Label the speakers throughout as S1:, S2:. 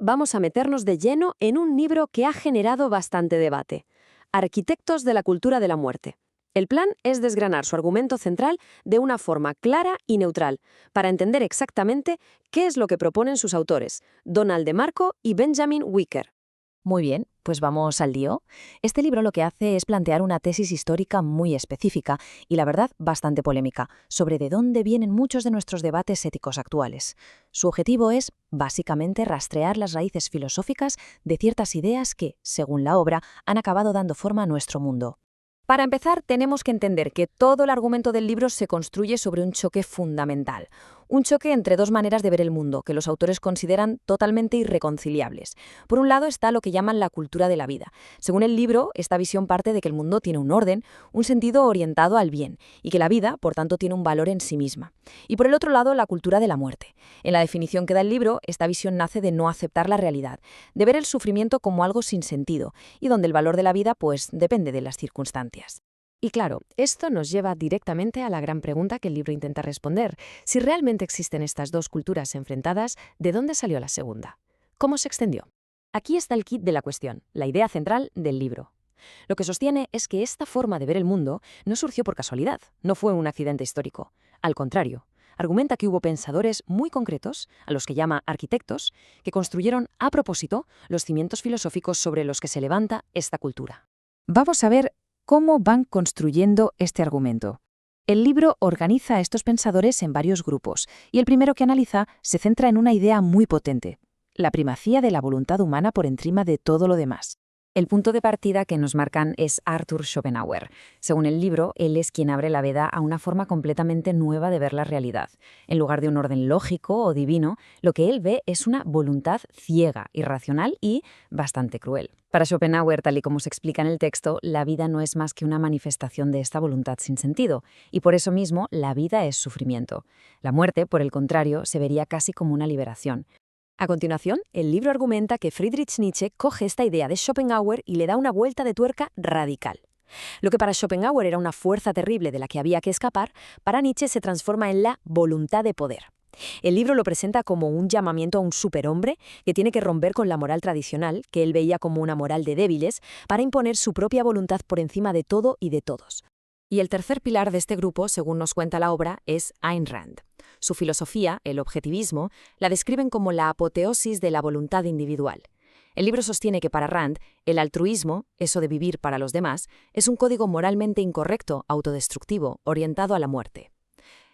S1: vamos a meternos de lleno en un libro que ha generado bastante debate: Arquitectos de la cultura de la muerte. El plan es desgranar su argumento central de una forma clara y neutral, para entender exactamente qué es lo que proponen sus autores, Donald DeMarco y Benjamin Wicker.
S2: Muy bien, pues vamos al lío. Este libro lo que hace es plantear una tesis histórica muy específica y, la verdad, bastante polémica, sobre de dónde vienen muchos de nuestros debates éticos actuales. Su objetivo es, básicamente, rastrear las raíces filosóficas de ciertas ideas que, según la obra, han acabado dando forma a nuestro mundo. Para empezar, tenemos que entender que todo el argumento del libro se construye sobre un choque fundamental. Un choque entre dos maneras de ver el mundo, que los autores consideran totalmente irreconciliables. Por un lado está lo que llaman la cultura de la vida. Según el libro, esta visión parte de que el mundo tiene un orden, un sentido orientado al bien, y que la vida, por tanto, tiene un valor en sí misma. Y por el otro lado, la cultura de la muerte. En la definición que da el libro, esta visión nace de no aceptar la realidad, de ver el sufrimiento como algo sin sentido, y donde el valor de la vida, pues, depende de las circunstancias.
S1: Y claro, esto nos lleva directamente a la gran pregunta que el libro intenta responder. Si realmente existen estas dos culturas enfrentadas, ¿de dónde salió la segunda? ¿Cómo se extendió? Aquí está el kit de la cuestión, la idea central del libro. Lo que sostiene es que esta forma de ver el mundo no surgió por casualidad, no fue un accidente histórico. Al contrario, argumenta que hubo pensadores muy concretos, a los que llama arquitectos, que construyeron a propósito los cimientos filosóficos sobre los que se levanta esta cultura.
S2: Vamos a ver cómo van construyendo este argumento. El libro organiza a estos pensadores en varios grupos, y el primero que analiza se centra en una idea muy potente: la primacía de la voluntad humana por encima de todo lo demás. El punto de partida que nos marcan es Arthur Schopenhauer. Según el libro, él es quien abre la veda a una forma completamente nueva de ver la realidad. En lugar de un orden lógico o divino, lo que él ve es una voluntad ciega, irracional y bastante cruel. Para Schopenhauer, tal y como se explica en el texto, la vida no es más que una manifestación de esta voluntad sin sentido, y por eso mismo la vida es sufrimiento. La muerte, por el contrario, se vería casi como una liberación. A continuación, el libro argumenta que Friedrich Nietzsche coge esta idea de Schopenhauer y le da una vuelta de tuerca radical. Lo que para Schopenhauer era una fuerza terrible de la que había que escapar, para Nietzsche se transforma en la voluntad de poder. El libro lo presenta como un llamamiento a un superhombre que tiene que romper con la moral tradicional, que él veía como una moral de débiles, para imponer su propia voluntad por encima de todo y de todos. Y el tercer pilar de este grupo, según nos cuenta la obra, es Ayn Rand. Su filosofía, el objetivismo, la describen como la apoteosis de la voluntad individual. El libro sostiene que para Rand, el altruismo, eso de vivir para los demás, es un código moralmente incorrecto, autodestructivo, orientado a la muerte.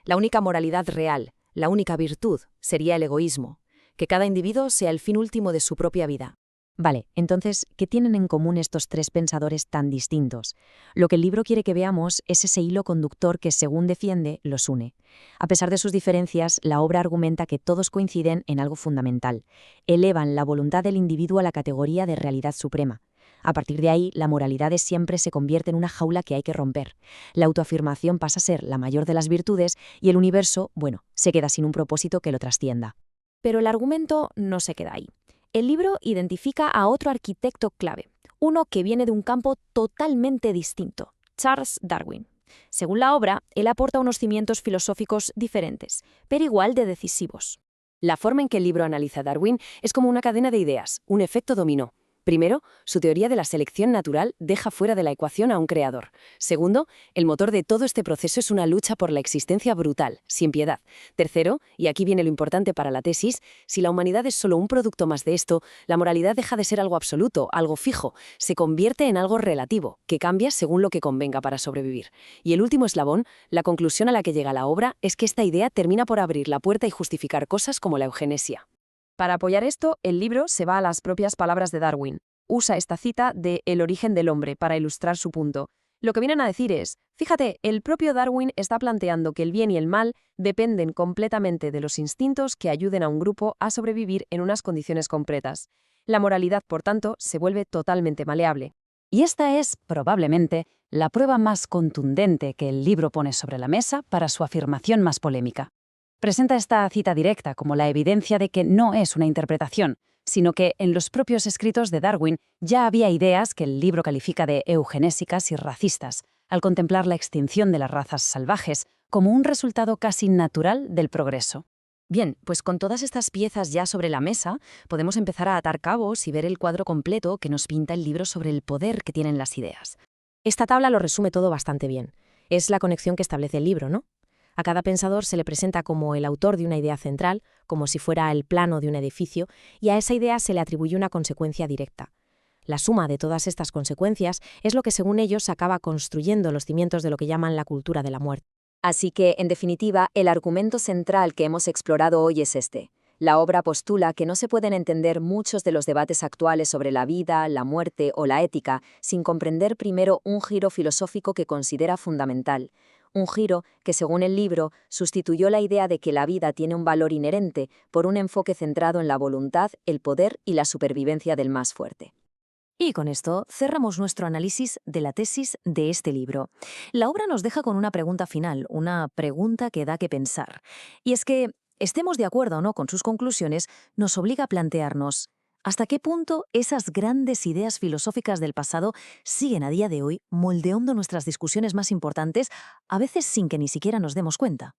S2: La única moralidad real, la única virtud, sería el egoísmo, que cada individuo sea el fin último de su propia vida. Vale, entonces, ¿qué tienen en común estos tres pensadores tan distintos? Lo que el libro quiere que veamos es ese hilo conductor que, según defiende, los une. A pesar de sus diferencias, la obra argumenta que todos coinciden en algo fundamental: elevan la voluntad del individuo a la categoría de realidad suprema. A partir de ahí, la moralidad de siempre se convierte en una jaula que hay que romper. La autoafirmación pasa a ser la mayor de las virtudes y el universo, bueno, se queda sin un propósito que lo trascienda. Pero el argumento no se queda ahí. El libro identifica a otro arquitecto clave, uno que viene de un campo totalmente distinto: Charles Darwin. Según la obra, él aporta unos cimientos filosóficos diferentes, pero igual de decisivos. La forma en que el libro analiza a Darwin es como una cadena de ideas, un efecto dominó. Primero, su teoría de la selección natural deja fuera de la ecuación a un creador. Segundo, el motor de todo este proceso es una lucha por la existencia brutal, sin piedad. Tercero, y aquí viene lo importante para la tesis, si la humanidad es solo un producto más de esto, la moralidad deja de ser algo absoluto, algo fijo, se convierte en algo relativo, que cambia según lo que convenga para sobrevivir. Y el último eslabón, la conclusión a la que llega la obra, es que esta idea termina por abrir la puerta y justificar cosas como la eugenesia. Para apoyar esto, el libro se va a las propias palabras de Darwin. Usa esta cita de El origen del hombre para ilustrar su punto. Lo que vienen a decir es: fíjate, el propio Darwin está planteando que el bien y el mal dependen completamente de los instintos que ayuden a un grupo a sobrevivir en unas condiciones concretas. La moralidad, por tanto, se vuelve totalmente maleable. Y esta es, probablemente, la prueba más contundente que el libro pone sobre la mesa para su afirmación más polémica. Presenta esta cita directa como la evidencia de que no es una interpretación, sino que en los propios escritos de Darwin ya había ideas que el libro califica de eugenésicas y racistas, al contemplar la extinción de las razas salvajes como un resultado casi natural del progreso.
S1: Bien, pues con todas estas piezas ya sobre la mesa, podemos empezar a atar cabos y ver el cuadro completo que nos pinta el libro sobre el poder que tienen las ideas. Esta tabla lo resume todo bastante bien. Es la conexión que establece el libro, ¿no? A cada pensador se le presenta como el autor de una idea central, como si fuera el plano de un edificio, y a esa idea se le atribuye una consecuencia directa. La suma de todas estas consecuencias es lo que, según ellos, acaba construyendo los cimientos de lo que llaman la cultura de la muerte.
S3: Así que, en definitiva, el argumento central que hemos explorado hoy es este. La obra postula que no se pueden entender muchos de los debates actuales sobre la vida, la muerte o la ética sin comprender primero un giro filosófico que considera fundamental. Un giro que, según el libro, sustituyó la idea de que la vida tiene un valor inherente por un enfoque centrado en la voluntad, el poder y la supervivencia del más fuerte.
S2: Y con esto cerramos nuestro análisis de la tesis de este libro. La obra nos deja con una pregunta final, una pregunta que da que pensar. Y es que, estemos de acuerdo o no con sus conclusiones, nos obliga a plantearnos hasta qué punto esas grandes ideas filosóficas del pasado siguen a día de hoy moldeando nuestras discusiones más importantes, a veces sin que ni siquiera nos demos cuenta.